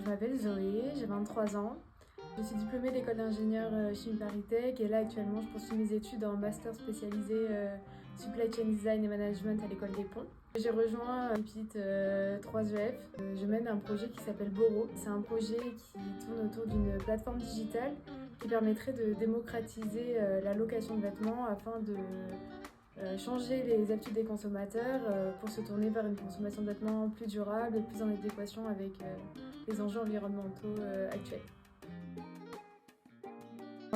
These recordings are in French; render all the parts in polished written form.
Je m'appelle Zoé, j'ai 23 ans. Je suis diplômée d'école d'ingénieur chimie ParisTech et là actuellement je poursuis mes études en master spécialisé Supply Chain Design et Management à l'école des Ponts. J'ai rejoint PIT 3EF. Je mène un projet qui s'appelle Boro. C'est un projet qui tourne autour d'une plateforme digitale qui permettrait de démocratiser la location de vêtements afin de changer les habitudes des consommateurs pour se tourner vers une consommation de vêtements plus durable et plus en adéquation avec les enjeux environnementaux actuels.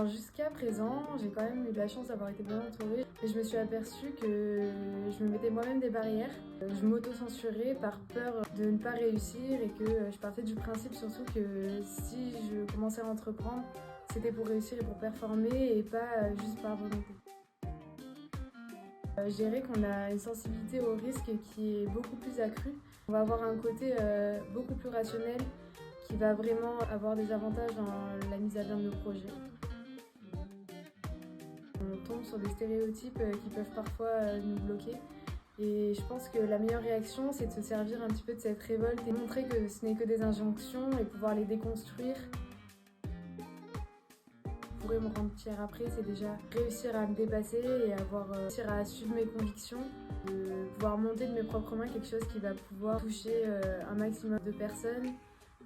Jusqu'à présent, j'ai quand même eu de la chance d'avoir été bien entourée et je me suis aperçue que je me mettais moi-même des barrières. Je m'auto-censurais par peur de ne pas réussir et que je partais du principe surtout que si je commençais à entreprendre, c'était pour réussir et pour performer et pas juste par volonté. Je dirais qu'on a une sensibilité au risque qui est beaucoup plus accrue. On va avoir un côté beaucoup plus rationnel qui va vraiment avoir des avantages dans la mise à bien de nos projets. On tombe sur des stéréotypes qui peuvent parfois nous bloquer. Et je pense que la meilleure réaction, c'est de se servir un petit peu de cette révolte et montrer que ce n'est que des injonctions et pouvoir les déconstruire. Pourrais me rendre fière après, c'est déjà réussir à me dépasser et réussir à suivre mes convictions, de pouvoir monter de mes propres mains quelque chose qui va pouvoir toucher un maximum de personnes,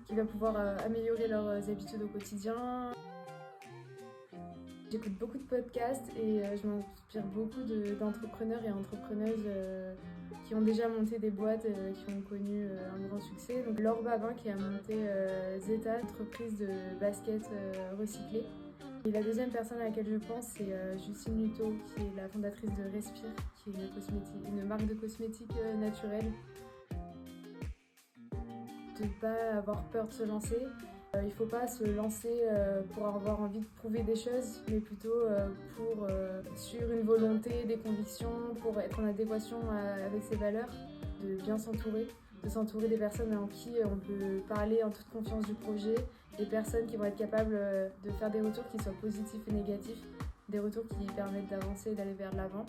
qui va pouvoir améliorer leurs habitudes au quotidien. J'écoute beaucoup de podcasts et je m'inspire beaucoup d'entrepreneurs et entrepreneuses qui ont déjà monté des boîtes qui ont connu un grand succès. Donc Laure Babin qui a monté Zeta, entreprise de basket recyclé. Et la deuxième personne à laquelle je pense, c'est Justine Hutto, qui est la fondatrice de Respire, qui est une marque de cosmétiques naturels. De ne pas avoir peur de se lancer. Il ne faut pas se lancer pour avoir envie de prouver des choses, mais plutôt pour suivre une volonté, des convictions, pour être en adéquation avec ses valeurs, de bien s'entourer, de s'entourer des personnes en qui on peut parler en toute confiance du projet, des personnes qui vont être capables de faire des retours qui soient positifs et négatifs, des retours qui permettent d'avancer et d'aller vers l'avant.